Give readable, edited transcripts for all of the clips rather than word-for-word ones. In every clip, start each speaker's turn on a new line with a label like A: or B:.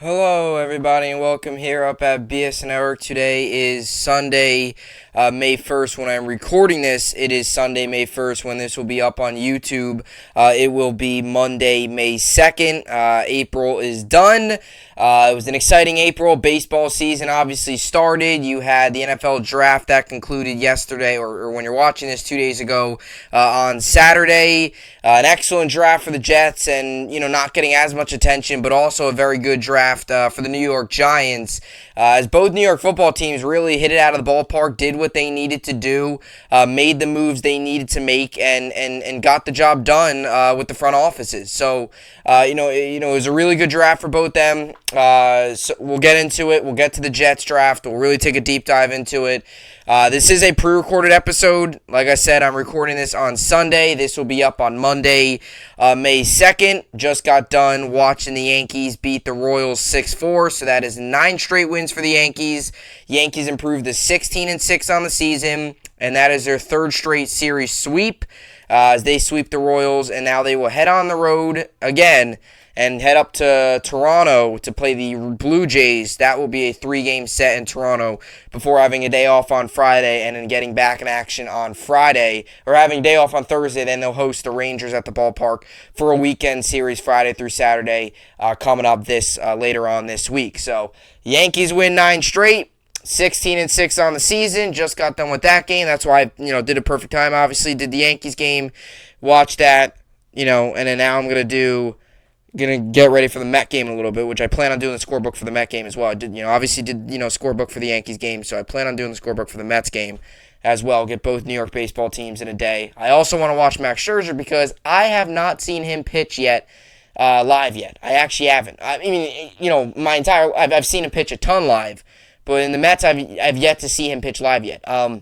A: Hello, everybody, and welcome here up at BSN Network. Today is Sunday, May 1st. When I'm recording this, it is Sunday, May 1st. When this will be up on YouTube, it will be Monday, May 2nd. April is done. It was an exciting April. Baseball season obviously started. You had the NFL draft that concluded yesterday, or when you're watching this 2 days ago on Saturday. An excellent draft for the Jets, and not getting as much attention, but also a very good draft for the New York Giants, as both New York football teams really hit it out of the ballpark, did what they needed to do, made the moves they needed to make, and got the job done with the front offices. So, it was a really good draft for both them. So we'll get into it. We'll get to the Jets draft. We'll really take a deep dive into it. This is a pre-recorded episode. Like I said, I'm recording this on Sunday. This will be up on Monday, May 2nd. Just got done watching the Yankees beat the Royals 6-4, so that is 9 straight wins for the Yankees. Yankees improved to 16-6 on the season, and that is their 3rd straight series sweep as they sweep the Royals, and now they will head on the road again and head up to Toronto to play the Blue Jays. That will be a 3-game set in Toronto before having a day off on Friday and then getting back in action on Friday, or having a day off on Thursday. Then they'll host the Rangers at the ballpark for a weekend series Friday through Saturday coming up this later on this week. So Yankees win 9 straight. 16-6 on the season. Just got done with that game. That's why I did a perfect time. Obviously, did the Yankees game, watched that, and then now I'm gonna get ready for the Met game in a little bit, which I plan on doing the scorebook for the Met game as well. I did, obviously did scorebook for the Yankees game, so I plan on doing the scorebook for the Mets game as well. Get both New York baseball teams in a day. I also want to watch Max Scherzer because I have not seen him pitch yet. Live yet. I actually haven't. I mean, I've seen him pitch a ton live. But in the Mets, I've yet to see him pitch live yet. And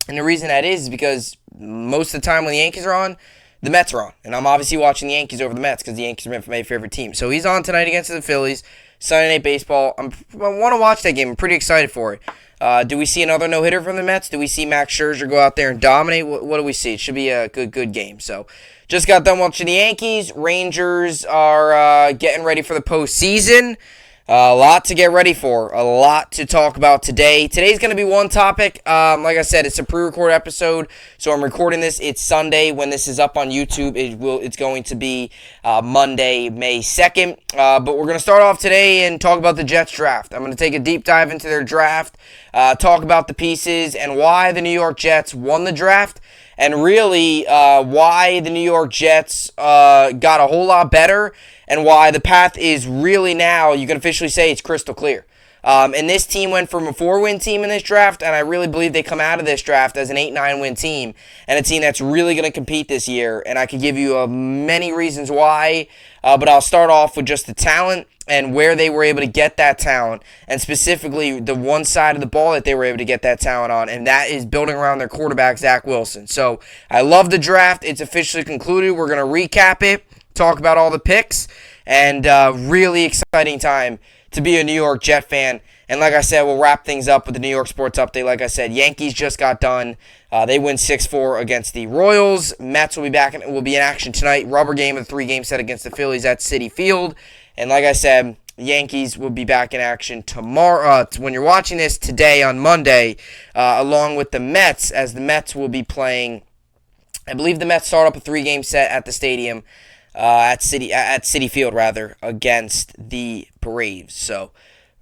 A: the reason that is because most of the time when the Yankees are on, the Mets are on. And I'm obviously watching the Yankees over the Mets because the Yankees are my favorite team. So he's on tonight against the Phillies. Sunday Night Baseball. I want to watch that game. I'm pretty excited for it. Do we see another no-hitter from the Mets? Do we see Max Scherzer go out there and dominate? What do we see? It should be a good game. So just got done watching the Yankees. Rangers are getting ready for the postseason. A lot to get ready for. A lot to talk about today. Today's going to be one topic. Like I said, it's a pre-recorded episode, so I'm recording this. It's Sunday. When this is up on YouTube, it's going to be Monday, May 2nd. But we're going to start off today and talk about the Jets draft. I'm going to take a deep dive into their draft, talk about the pieces and why the New York Jets won the draft, and really why the New York Jets got a whole lot better, and why the path is really now, you can officially say it's crystal clear. And this team went from a 4-win team in this draft, and I really believe they come out of this draft as an 8-9 win team, and a team that's really going to compete this year. And I could give you many reasons why, but I'll start off with just the talent and where they were able to get that talent, and specifically the one side of the ball that they were able to get that talent on, and that is building around their quarterback, Zach Wilson. So I love the draft. It's officially concluded. We're going to recap it, talk about all the picks, and really exciting time to be a New York Jet fan. And like I said, we'll wrap things up with the New York Sports Update. Like I said, Yankees just got done. They win 6-4 against the Royals. Mets will be back and will be in action tonight. Rubber game of the 3-game set against the Phillies at Citi Field. And like I said, Yankees will be back in action tomorrow. When you're watching this today on Monday, along with the Mets, as the Mets will be playing. I believe the Mets start up a 3-game set at the stadium. At Citi Field against the Braves. So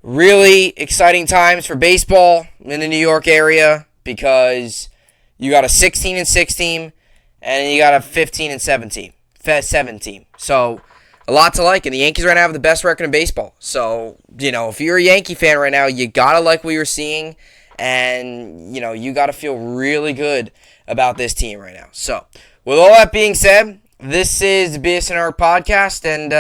A: really exciting times for baseball in the New York area, because you got a 16-6 team and you got a 15-7 team. So a lot to like, and the Yankees right now have the best record in baseball. So if you're a Yankee fan right now, you gotta like what you're seeing, and you gotta feel really good about this team right now. So with all that being said, this is the BSN podcast, and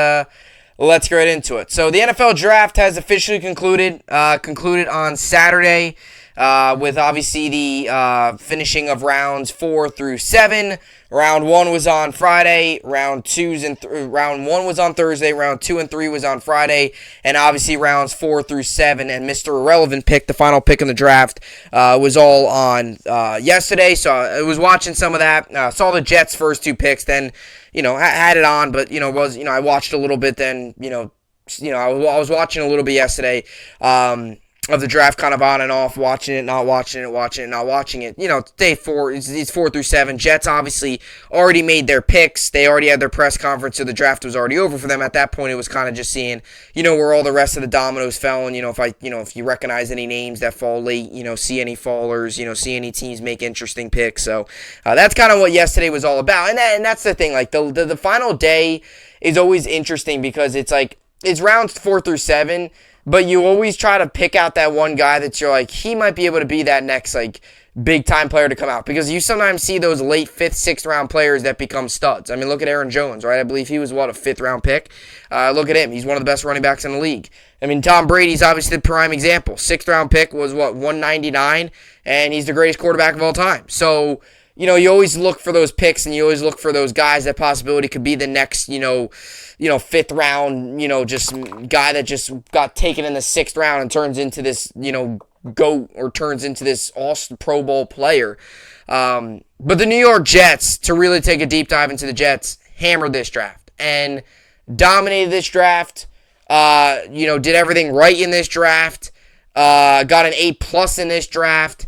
A: let's get right into it. So the NFL draft has officially concluded on Saturday, with obviously the finishing of rounds 4 through 7. Round 1 was on Friday. Round 1 was on Thursday. Round 2 and 3 was on Friday. And obviously rounds 4 through 7 and Mr. Irrelevant pick, the final pick in the draft, was all on yesterday. So I was watching some of that. Saw the Jets' first 2 picks. Then, had it on, but I watched a little bit. Then, I was watching a little bit yesterday of the draft, kind of on and off, watching it, not watching it, watching it, not watching it. Day 4, it's 4 through 7. Jets obviously already made their picks. They already had their press conference, so the draft was already over for them. At that point, it was kind of just seeing, where all the rest of the dominoes fell, and, if you recognize any names that fall late, see any fallers, see any teams make interesting picks. So that's kind of what yesterday was all about. And that's the thing, like, the final day is always interesting because it's like, it's rounds 4 through 7, but you always try to pick out that one guy that you're like, he might be able to be that next, like, big-time player to come out. Because you sometimes see those late 5th, 6th-round players that become studs. I mean, look at Aaron Jones, right? I believe he was, a 5th-round pick? Look at him. He's one of the best running backs in the league. I mean, Tom Brady's obviously the prime example. 6th-round pick was, 199, and he's the greatest quarterback of all time. So, you always look for those picks, and you always look for those guys that possibility could be the next, 5th round, just guy that just got taken in the 6th round and turns into this, GOAT, or turns into this awesome Pro Bowl player. But the New York Jets, to really take a deep dive into the Jets, hammered this draft and dominated this draft. Did everything right in this draft. Got an A+ in this draft.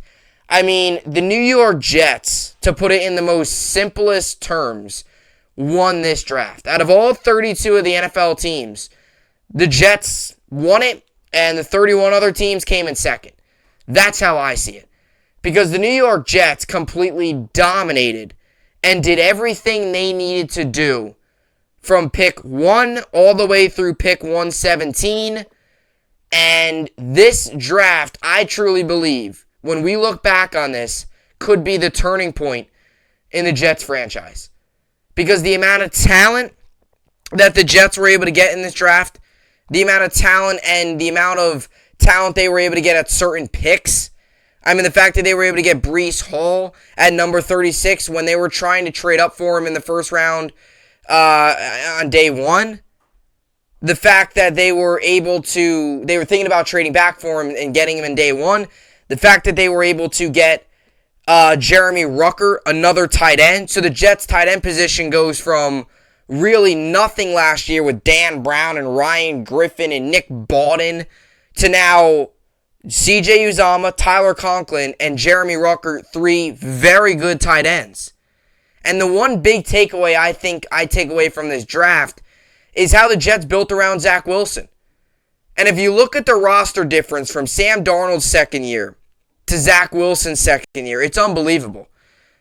A: I mean, the New York Jets, to put it in the most simplest terms, won this draft. Out of all 32 of the NFL teams, the Jets won it, and the 31 other teams came in second. That's how I see it. Because the New York Jets completely dominated and did everything they needed to do from pick 1 all the way through pick 117. And this draft, I truly believe, when we look back on this, could be the turning point in the Jets franchise. Because the amount of talent that the Jets were able to get in this draft, the amount of talent and the amount of talent they were able to get at certain picks. I mean, the fact that they were able to get Breece Hall at number 36 when they were trying to trade up for him in the first round on day 1. The fact that they were thinking about trading back for him and getting him in day 1. The fact that they were able to get Jeremy Rucker, another tight end. So the Jets tight end position goes from really nothing last year with Dan Brown and Ryan Griffin and Nick Bawden to now CJ Uzomah, Tyler Conklin, and Jeremy Rucker, 3 very good tight ends. And the one big takeaway I think I take away from this draft is how the Jets built around Zach Wilson. And if you look at the roster difference from Sam Darnold's second year to Zach Wilson's second year, it's unbelievable.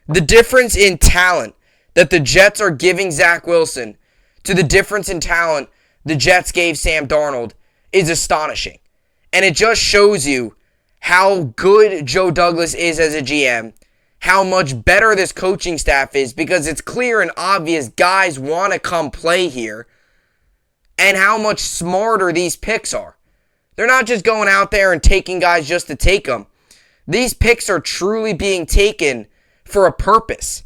A: The difference in talent that the Jets are giving Zach Wilson to the difference in talent the Jets gave Sam Darnold is astonishing. And it just shows you how good Joe Douglas is as a GM, how much better this coaching staff is, because it's clear and obvious guys want to come play here, and how much smarter these picks are. They're not just going out there and taking guys just to take them. These picks are truly being taken for a purpose.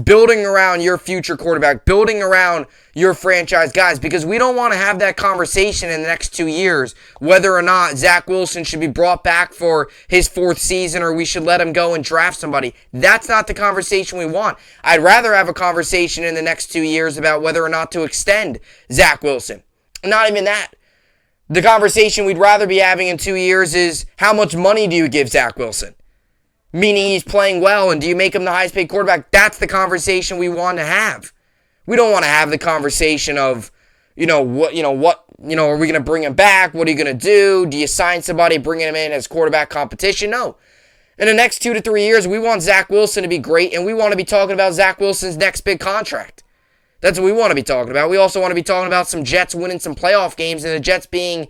A: Building around your future quarterback, building around your franchise guys, because we don't want to have that conversation in the next 2 years whether or not Zach Wilson should be brought back for his 4th season or we should let him go and draft somebody. That's not the conversation we want. I'd rather have a conversation in the next 2 years about whether or not to extend Zach Wilson. Not even that. The conversation we'd rather be having in 2 years is, how much money do you give Zach Wilson? Meaning he's playing well, and do you make him the highest paid quarterback? That's the conversation we want to have. We don't want to have the conversation of, are we going to bring him back? What are you going to do? Do you sign somebody, bringing him in as quarterback competition? No. In the next 2 to 3 years, we want Zach Wilson to be great, and we want to be talking about Zach Wilson's next big contract. That's what we want to be talking about. We also want to be talking about some Jets winning some playoff games and the Jets being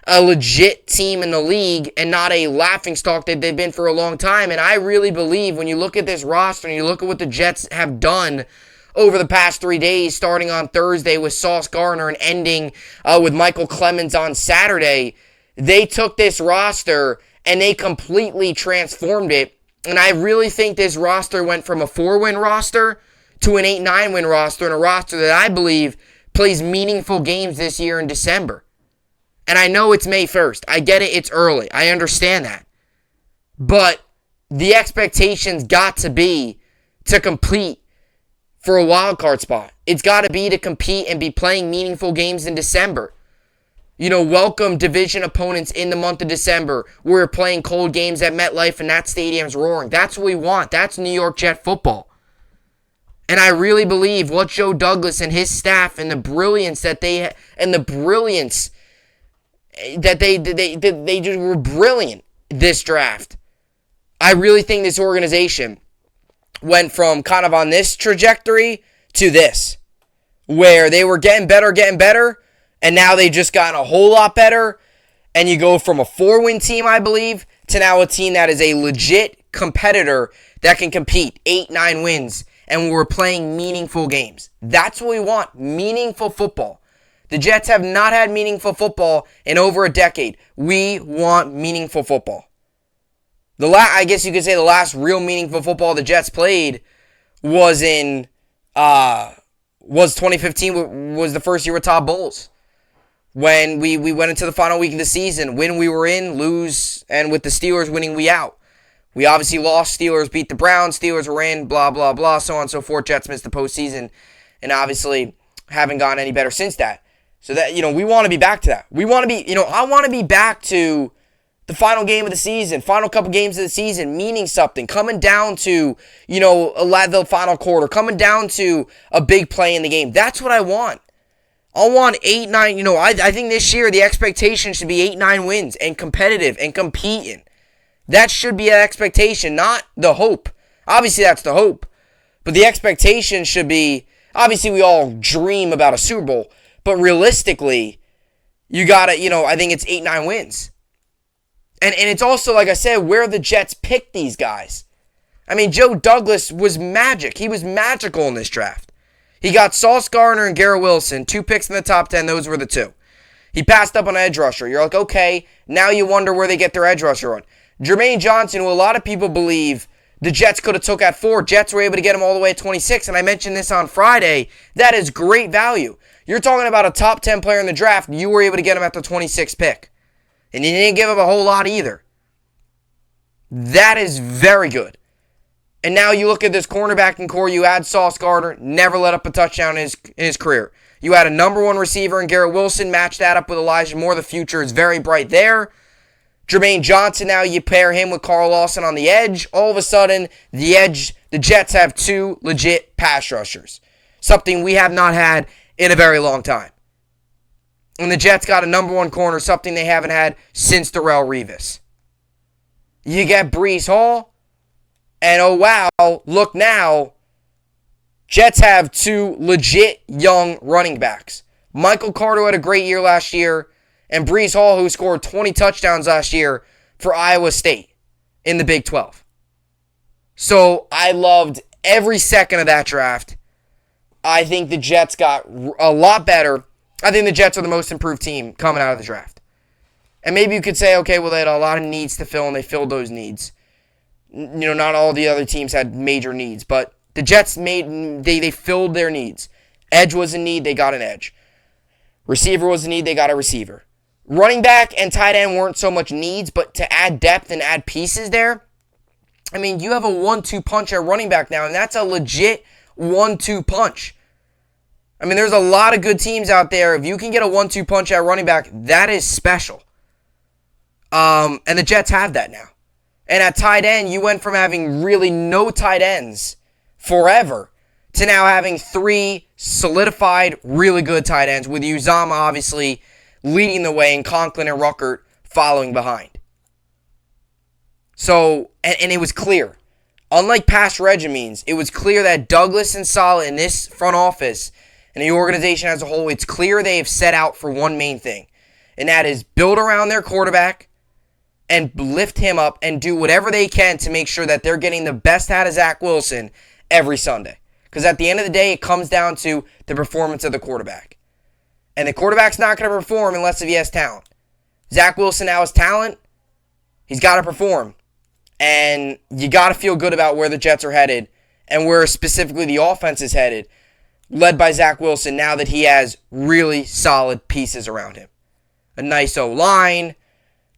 A: a legit team in the league and not a laughingstock that they've been for a long time. And I really believe when you look at this roster and you look at what the Jets have done over the past 3 days, starting on Thursday with Sauce Gardner and ending with Michael Clemens on Saturday, they took this roster and they completely transformed it. And I really think this roster went from a 4-win roster to an 8-9 win roster, and a roster that I believe plays meaningful games this year in December. And I know it's May 1st. I get it, it's early. I understand that. But the expectations got to be to compete for a wild card spot. It's got to be to compete and be playing meaningful games in December. welcome division opponents in the month of December. We're playing cold games at MetLife and that stadium's roaring. That's what we want. That's New York Jet football. And I really believe what Joe Douglas and his staff and the brilliance that they just were brilliant this draft. I really think this organization went from kind of on this trajectory to this, where they were getting better, and now they just gotten a whole lot better, and you go from a 4-win team, I believe, to now a team that is a legit competitor that can compete 8-9 wins, and we're playing meaningful games. That's what we want, meaningful football. The Jets have not had meaningful football in over a decade. We want meaningful football. I guess you could say the last real meaningful football the Jets played was 2015, was the first year with Todd Bowles. When we went into the final week of the season, win we were in, lose, and with the Steelers winning we out. We obviously lost, Steelers beat the Browns, Steelers were in, blah, blah, blah, so on and so forth. Jets missed the postseason, and obviously haven't gotten any better since that. So that, we want to be back to that. We want to be, I want to be back to the final game of the season, final couple games of the season, meaning something, coming down to, the final quarter, coming down to a big play in the game. That's what I want. I want 8-9, I think this year the expectation should be 8-9 wins and competitive and competing. That should be an expectation, not the hope. Obviously, that's the hope. But the expectation should be, obviously, we all dream about a Super Bowl. But realistically, you got to, I think it's 8-9 wins. And it's also, like I said, where the Jets picked these guys. I mean, Joe Douglas was magic. He was magical in this draft. He got Sauce Gardner and Garrett Wilson, 2 picks in the top 10. Those were the 2. He passed up on an edge rusher. You're like, okay, now you wonder where they get their edge rusher on. Jermaine Johnson, who a lot of people believe the Jets could have took at 4. Jets were able to get him all the way at 26, and I mentioned this on Friday. That is great value. You're talking about a top 10 player in the draft. You were able to get him at the 26th pick. And you didn't give him a whole lot either. That is very good. And now you look at this cornerbacking core. You add Sauce Gardner, never let up a touchdown in his career. You had a number 1 receiver in Garrett Wilson, match that up with Elijah Moore. The future is very bright there. Jermaine Johnson, now you pair him with Carl Lawson on the edge. All of a sudden, the Jets have 2 legit pass rushers. Something we have not had in a very long time. And the Jets got a number 1 corner, something they haven't had since Darrelle Revis. You get Breece Hall, and oh wow, look now, Jets have 2 legit young running backs. Michael Carter had a great year last year, and Breece Hall, who scored 20 touchdowns last year for Iowa State in the Big 12. So I loved every second of that draft. I think the Jets got a lot better. I think the Jets are the most improved team coming out of the draft. And maybe you could say, okay, well, they had a lot of needs to fill, and they filled those needs. Not all the other teams had major needs, but the Jets they filled their needs. Edge was a need, they got an edge. Receiver was a need, they got a receiver. Running back and tight end weren't so much needs, but to add depth and add pieces there, I mean, you have a 1-2 punch at running back now, and that's a legit 1-2 punch. I mean, there's a lot of good teams out there. If you can get a 1-2 punch at running back, that is special. And the Jets have that now. And at tight end, you went from having really no tight ends forever to now having 3 solidified, really good tight ends, with Uzama obviously leading the way and Conklin and Ruckert following behind. So, and it was clear. Unlike past regimens, it was clear that Douglas and Saleh in this front office and the organization as a whole, it's clear they have set out for one main thing, and that is build around their quarterback and lift him up and do whatever they can to make sure that they're getting the best out of Zach Wilson every Sunday. Because at the end of the day, it comes down to the performance of the quarterback. And the quarterback's not going to perform unless he has talent. Zach Wilson now has talent. He's got to perform. And you got to feel good about where the Jets are headed and where specifically the offense is headed, led by Zach Wilson, now that he has really solid pieces around him. A nice O-line,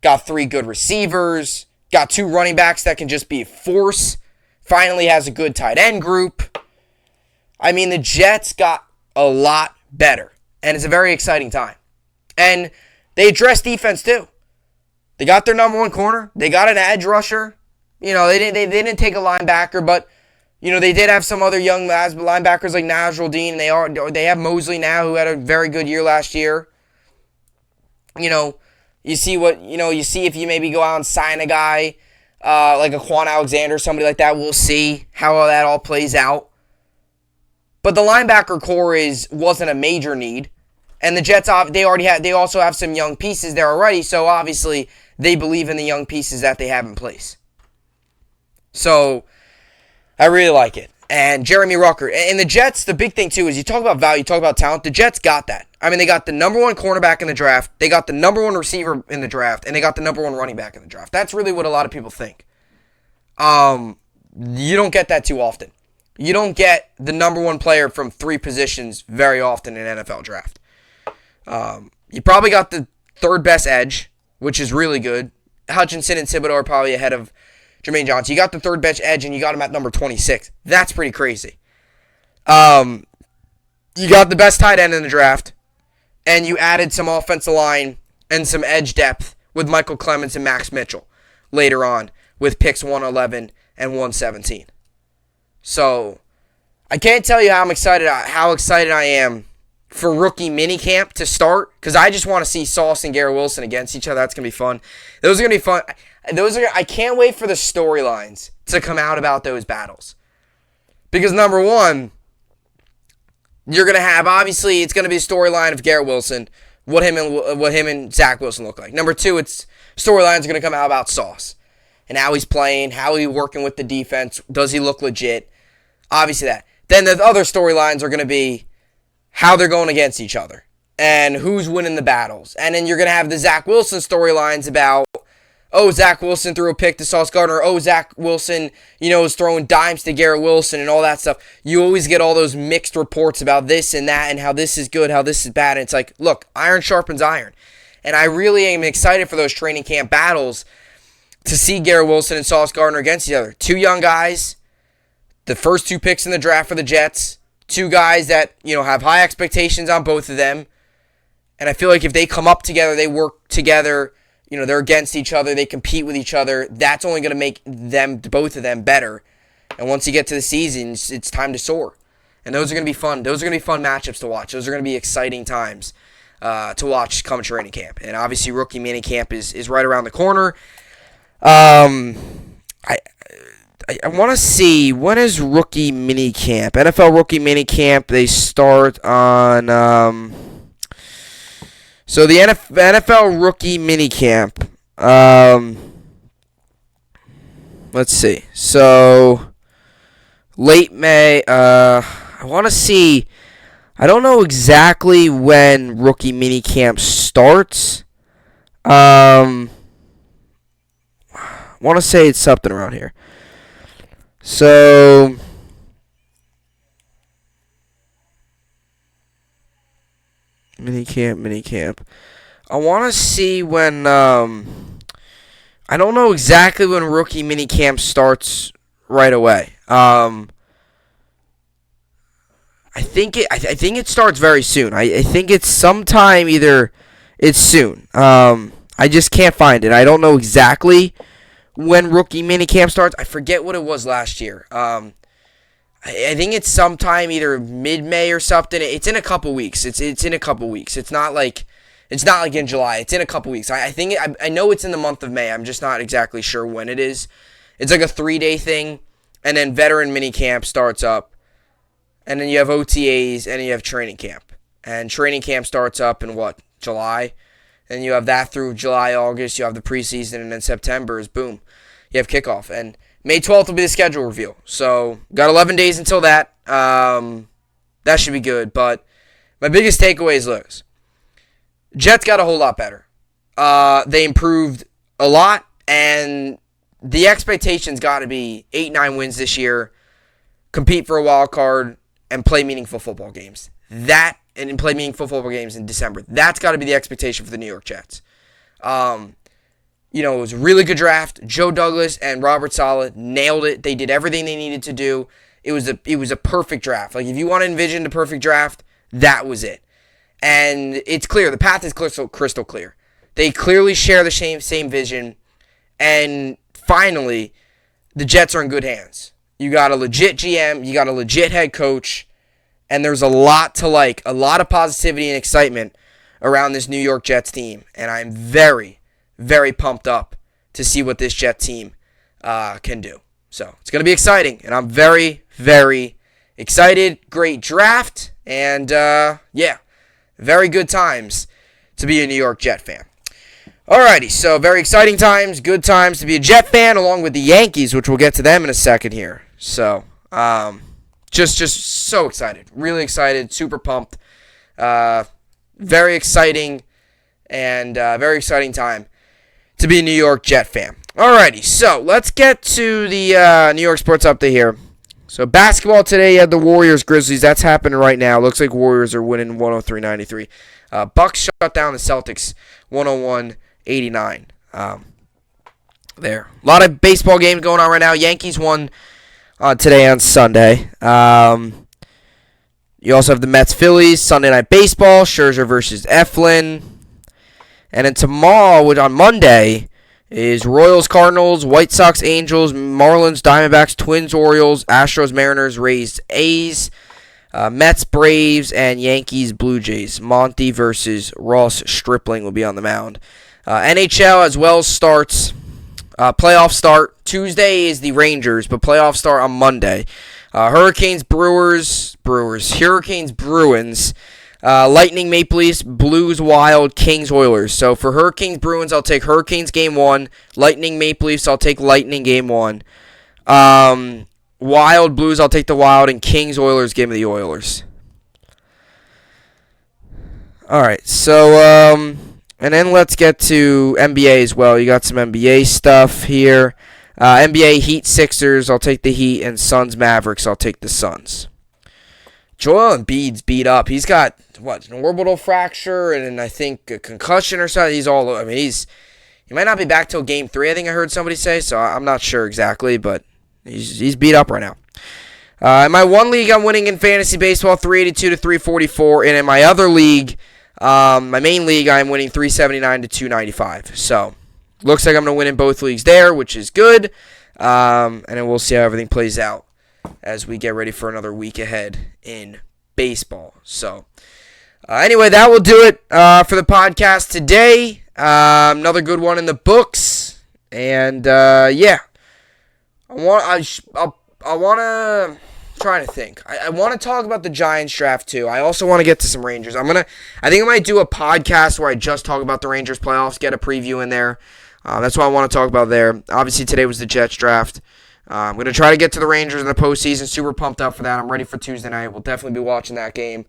A: got 3 good receivers, got 2 running backs that can just be a force, finally has a good tight end group. I mean, the Jets got a lot better, and it's a very exciting time. And They addressed defense too. They got their number one corner. They got an edge rusher. They didn't take a linebacker, but they did have some other young linebackers like Nazrul Dean. They have Mosley now, who had a very good year last year. You see if you maybe go out and sign a guy like a Quan Alexander, somebody like that. We'll see how that all plays out. But the linebacker core wasn't a major need. And the Jets, they also have some young pieces there already, so obviously they believe in the young pieces that they have in place. So, I really like it. And Jeremy Rucker. And the Jets, the big thing too is you talk about value, you talk about talent. The Jets got that. I mean, they got the number one cornerback in the draft, they got the number one receiver in the draft, and they got the number one running back in the draft. That's really what a lot of people think. You don't get that too often. You don't get the number one player from three positions very often in an NFL draft. You probably got the third best edge, which is really good. Hutchinson and Thibodeau are probably ahead of Jermaine Johnson. You got the third best edge, and you got him at number 26. That's pretty crazy. You got the best tight end in the draft, and you added some offensive line and some edge depth with Michael Clemens and Max Mitchell later on with picks 111 and 117. So, I can't tell you how excited I am for rookie minicamp to start, because I just want to see Sauce and Garrett Wilson against each other. That's going to be fun. Those are going to be fun. I can't wait for the storylines to come out about those battles. Because number one, you're going to have, obviously, it's going to be a storyline of Garrett Wilson, what him and Zach Wilson look like. Number two, storylines are going to come out about Sauce and how he's playing, how he's working with the defense, does he look legit? Obviously that. Then the other storylines are going to be how they're going against each other and who's winning the battles. And then you're going to have the Zach Wilson storylines about, Zach Wilson threw a pick to Sauce Gardner. Zach Wilson, is throwing dimes to Garrett Wilson and all that stuff. You always get all those mixed reports about this and that and how this is good, how this is bad. And it's like, look, iron sharpens iron. And I really am excited for those training camp battles to see Garrett Wilson and Sauce Gardner against each other. Two young guys, the first two picks in the draft for the Jets. Two guys that, have high expectations on both of them. And I feel like if they come up together, they work together, they're against each other, they compete with each other, that's only going to make both of them better. And once you get to the season, it's time to soar. And those are going to be fun. Those are going to be fun matchups to watch. Those are going to be exciting times to watch come training camp. And obviously, rookie minicamp is right around the corner. I want to see, when is rookie minicamp? NFL rookie minicamp, they start on, so the NFL rookie minicamp, let's see, so, late May, I want to see, I don't know exactly when rookie minicamp starts, I want to say it's something around here. So, minicamp. I want to see when, I don't know exactly when rookie minicamp starts right away. I think it starts very soon. I think it's sometime it's soon. I just can't find it. I don't know exactly when rookie minicamp starts. I forget what it was last year. I think it's sometime either mid-May or something. It's in a couple weeks. It's in a couple weeks. It's not like in July. It's in a couple weeks. I know it's in the month of May. I'm just not exactly sure when it is. It's like a 3-day thing, and then veteran minicamp starts up, and then you have OTAs, and you have training camp. And training camp starts up in July? And you have that through July, August. You have the preseason, and then September is boom. You have kickoff. And May 12th will be the schedule reveal. So, got 11 days until that. That should be good. But my biggest takeaway is this. Jets got a whole lot better. They improved a lot. And the expectation's got to be 8-9 wins this year. Compete for a wild card. And play meaningful football games. And play meaningful football games in December. That's got to be the expectation for the New York Jets. It was a really good draft. Joe Douglas and Robert Saleh nailed it. They did everything they needed to do. It was a perfect draft. Like, if you want to envision the perfect draft, that was it. And it's clear. The path is crystal clear. They clearly share the same vision. And finally, the Jets are in good hands. You got a legit GM. You got a legit head coach. And there's a lot to like, a lot of positivity and excitement around this New York Jets team. And I'm very, very pumped up to see what this Jets team can do. So it's going to be exciting. And I'm very, very excited. Great draft. And very good times to be a New York Jet fan. Alrighty, so very exciting times, good times to be a Jet fan, along with the Yankees, which we'll get to them in a second here. So, just so excited, really excited, super pumped, very exciting, and very exciting time to be a New York Jet fan. Alrighty, so let's get to the New York sports update here. So basketball today, you had the Warriors Grizzlies. That's happening right now. Looks like Warriors are winning 103-93. Bucks shut down the Celtics 101-89. There. A lot of baseball games going on right now. Yankees won today on Sunday. You also have the Mets-Phillies, Sunday Night Baseball, Scherzer versus Eflin. And then tomorrow, which on Monday, is Royals-Cardinals, White Sox-Angels, Marlins-Diamondbacks, Twins-Orioles, Astros-Mariners, Rays-A's, Mets-Braves, and Yankees-Blue Jays. Monty versus Ross Stripling will be on the mound. NHL as well starts. Playoff start. Tuesday is the Rangers, but playoff start on Monday. Hurricanes-Bruins. Lightning, Maple Leafs, Blues, Wild, Kings, Oilers. So for Hurricanes, Bruins, I'll take Hurricanes game 1. Lightning, Maple Leafs, I'll take Lightning game 1. Wild, Blues, I'll take the Wild. And Kings, Oilers, game of the Oilers. Alright, so, and then let's get to NBA as well. You got some NBA stuff here. NBA Heat, Sixers, I'll take the Heat. And Suns, Mavericks, I'll take the Suns. Joel Embiid's beat up. He's got, an orbital fracture and I think a concussion or something. He might not be back till Game 3, I think I heard somebody say, so I'm not sure exactly, but he's beat up right now. In my one league, I'm winning in fantasy baseball 382 to 344, and in my other league, my main league, I'm winning 379 to 295. So, looks like I'm going to win in both leagues there, which is good, and then we'll see how everything plays out as we get ready for another week ahead in baseball. So, anyway, that will do it for the podcast today. Another good one in the books, and I want to try to think. I want to talk about the Giants draft too. I also want to get to some Rangers. I think I might do a podcast where I just talk about the Rangers playoffs, get a preview in there. That's what I want to talk about there. Obviously, today was the Jets draft. I'm going to try to get to the Rangers in the postseason. Super pumped up for that. I'm ready for Tuesday night. We'll definitely be watching that game.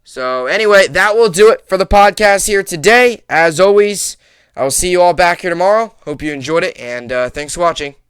A: So, anyway, that will do it for the podcast here today. As always, I will see you all back here tomorrow. Hope you enjoyed it, and thanks for watching.